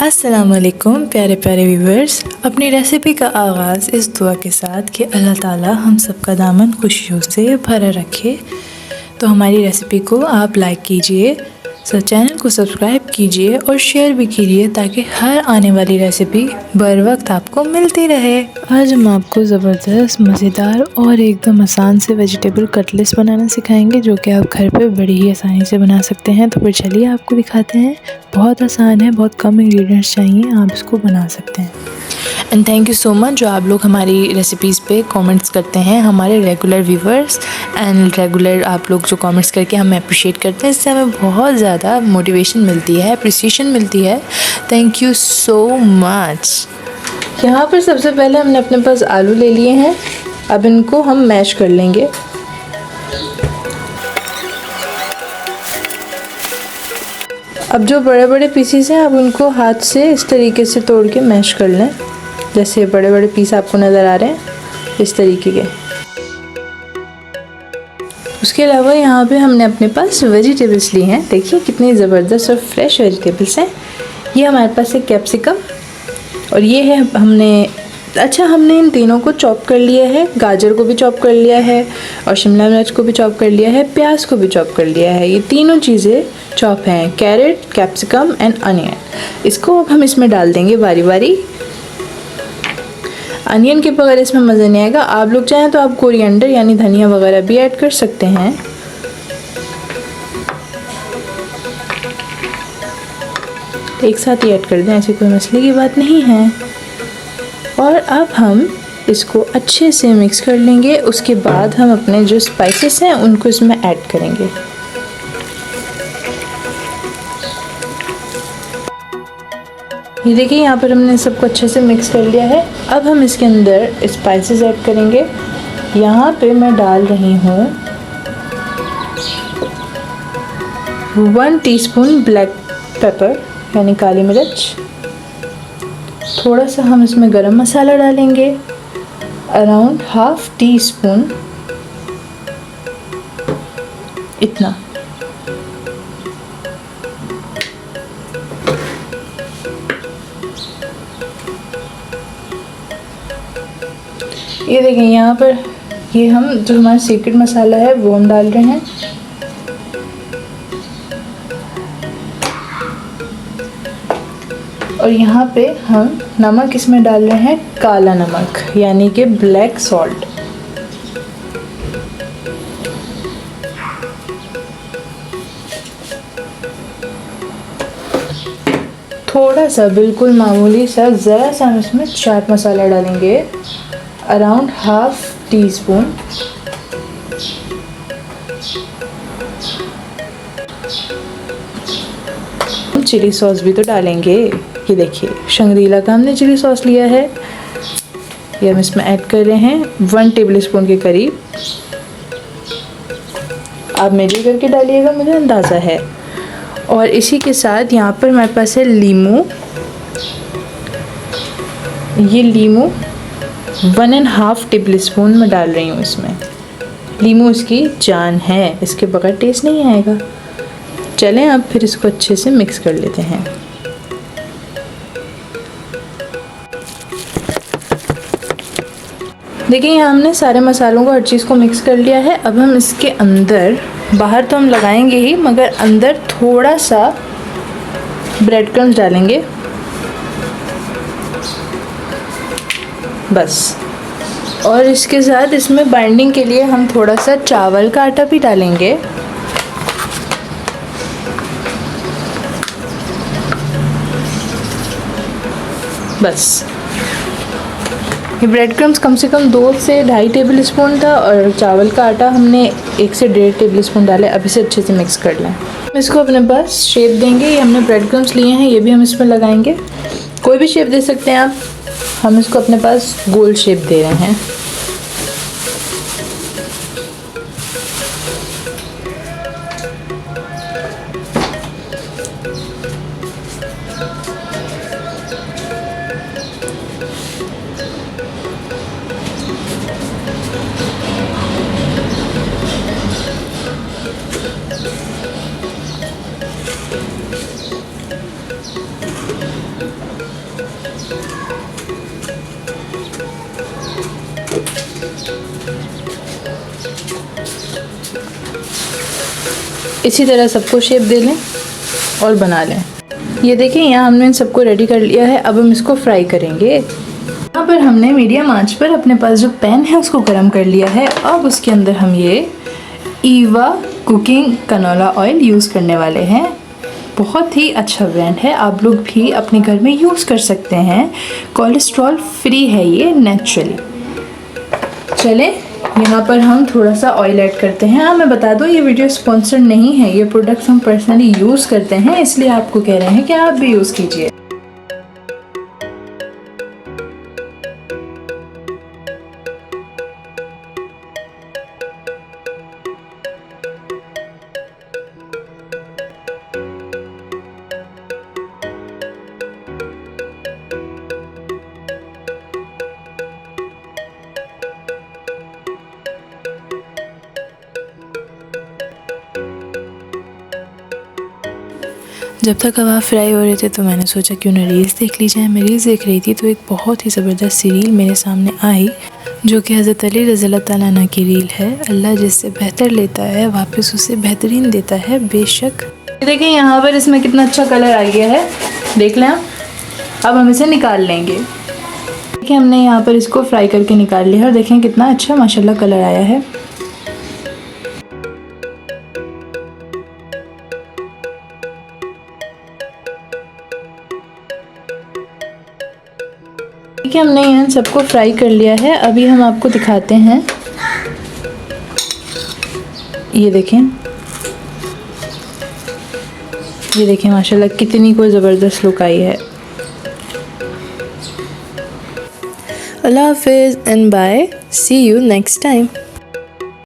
अस्सलाम वालेकुम प्यारे प्यारे व्यूवर्स। अपनी रेसिपी का आगाज़ इस दुआ के साथ कि अल्लाह ताला हम सबका दामन खुशियों से भरा रखे। तो हमारी रेसिपी को आप लाइक कीजिए, चैनल को सब्सक्राइब कीजिए और शेयर भी कीजिए ताकि हर आने वाली रेसिपी बर वक्त आपको मिलती रहे। आज हम आपको ज़बरदस्त मज़ेदार और एकदम आसान से वेजिटेबल कटलेट्स बनाना सिखाएंगे, जो कि आप घर पे बड़ी ही आसानी से बना सकते हैं। तो फिर चलिए आपको दिखाते हैं। बहुत आसान है, बहुत कम इंग्रेडिएंट्स चाहिए, आप इसको बना सकते हैं। And thank you so much जो आप लोग हमारी रेसिपीज़ पे कमेंट्स करते हैं, हमारे रेगुलर व्यूवर्स एंड रेगुलर आप लोग जो कमेंट्स करके हमें अप्रिशिएट करते हैं, इससे हमें बहुत ज़्यादा मोटिवेशन मिलती है, अप्रिसिएशन मिलती है। Thank you so much. यहाँ पर सबसे पहले हमने अपने पास आलू ले लिए हैं। अब इनको हम मैश कर लेंगे। अब जो बड़े बड़े पीसेस हैं, आप उनको हाथ से इस तरीके से तोड़ के मैश कर लें। जैसे बड़े बड़े पीस आपको नज़र आ रहे हैं, इस तरीके के। उसके अलावा यहाँ पे हमने अपने पास वेजिटेबल्स ली हैं। देखिए कितनी ज़बरदस्त और फ्रेश वेजिटेबल्स हैं। ये हमारे पास है कैप्सिकम, और ये है हमने इन तीनों को चॉप कर लिया है। गाजर को भी चॉप कर लिया है और शिमला मिर्च को भी चॉप कर लिया है, प्याज को भी चॉप कर लिया है। ये तीनों चीज़ें चॉप हैं, कैरेट, कैप्सिकम एंड अनियन। इसको अब हम इसमें डाल देंगे बारी बारी। अनियन के बगैर इसमें मज़ा नहीं आएगा। आप लोग चाहें तो आप कोरिएंडर यानी धनिया वगैरह भी ऐड कर सकते हैं। एक साथ ही ऐड कर दें, ऐसी कोई मसले की बात नहीं है। और अब हम इसको अच्छे से मिक्स कर लेंगे। उसके बाद हम अपने जो स्पाइसेस हैं उनको इसमें ऐड करेंगे। ये देखिए यहाँ पर हमने सबको अच्छे से मिक्स कर लिया है। अब हम इसके अंदर स्पाइसेस ऐड करेंगे। यहाँ पे मैं डाल रही हूँ 1 टीस्पून ब्लैक पेपर यानी काली मिर्च। थोड़ा सा हम इसमें गरम मसाला डालेंगे, अराउंड ½ टीस्पून, इतना। ये देखें यहाँ पर ये हम जो हमारा सीक्रेट मसाला है वो हम डाल रहे हैं। और यहाँ पे हम नमक इसमें डाल रहे हैं, काला नमक यानी कि ब्लैक सॉल्ट। थोड़ा सा बिल्कुल मामूली सा ज़रा सा हम इसमें चाट मसाला डालेंगे, अराउंड ½ टीस्पून। चिली सॉस भी तो डालेंगे। ये देखिए शंग्रीला का हमने चिली सॉस लिया है, ये हम इसमें ऐड कर रहे हैं 1 टेबलस्पून के करीब। आप मेजर करके डालिएगा, मुझे अंदाज़ा है। और इसी के साथ यहाँ पर हमारे पास है लीमू। ये लीमू 1½ टेबलस्पून में डाल रही हूँ इसमें। लीमू इसकी जान है, इसके बगैर टेस्ट नहीं आएगा। चलें अब फिर इसको अच्छे से मिक्स कर लेते हैं। देखिए यहाँ हमने सारे मसालों को, हर चीज़ को मिक्स कर लिया है। अब हम इसके अंदर, बाहर तो हम लगाएंगे ही, मगर अंदर थोड़ा सा ब्रेड क्रम्स डालेंगे, बस। और इसके साथ इसमें बाइंडिंग के लिए हम थोड़ा सा चावल का आटा भी डालेंगे। बस। ये ब्रेड क्रम्स कम से कम 2 से 2.5 टेबलस्पून था, और चावल का आटा हमने 1 से 1.5 टेबलस्पून डाले। अब इसे अच्छे से मिक्स कर लें। इसको अपने पास शेप देंगे। ये हमने ब्रेड क्रम्स लिए हैं, ये भी हम इसमें लगाएंगे। कोई भी शेप दे सकते हैं आप। हम इसको अपने पास गोल शेप दे रहे हैं। इसी तरह सबको शेप दे लें और बना लें। ये देखिए यहाँ हमने इन सबको रेडी कर लिया है। अब हम इसको फ्राई करेंगे। यहाँ पर हमने मीडियम आंच पर अपने पास जो पैन है उसको गर्म कर लिया है। अब उसके अंदर हम ये Eva cooking canola oil use करने वाले हैं। बहुत ही अच्छा ब्रांड है, आप लोग भी अपने घर में यूज़ कर सकते हैं। कोलेस्ट्रॉल फ्री है ये, नेचुरली। चलें यहाँ पर हम थोड़ा सा ऑयल ऐड करते हैं। हाँ, मैं बता दूँ ये वीडियो स्पॉन्सर नहीं है, ये प्रोडक्ट्स हम पर्सनली यूज़ करते हैं, इसलिए आपको कह रहे हैं कि आप भी यूज़ कीजिए। जब तक कबाब फ्राई हो रहे थे तो मैंने सोचा क्यों ना रील्स देख ली जाए। मैं रील्स देख रही थी तो एक बहुत ही ज़बरदस्त सी रील मेरे सामने आई, जो कि हज़रत अली रज़ी अल्लाह तआला अन्हु की रील है। अल्लाह जिससे बेहतर लेता है वापस उसे बेहतरीन देता है बेशक। देखिए यहाँ पर इसमें कितना अच्छा कलर आ गया है, देख लें आप। अब हम इसे निकाल लेंगे। देखिए हमने यहाँ पर इसको फ्राई करके निकाल लिया और देखें कितना अच्छा माशाल्लाह कलर आया है। ठीक है, हमने इन सबको फ्राई कर लिया है। अभी हम आपको दिखाते हैं, ये देखें, ये देखें माशाल्लाह कितनी कोई ज़बरदस्त लुक आई है। अल्लाह हाफिज़ and bye, see you next time.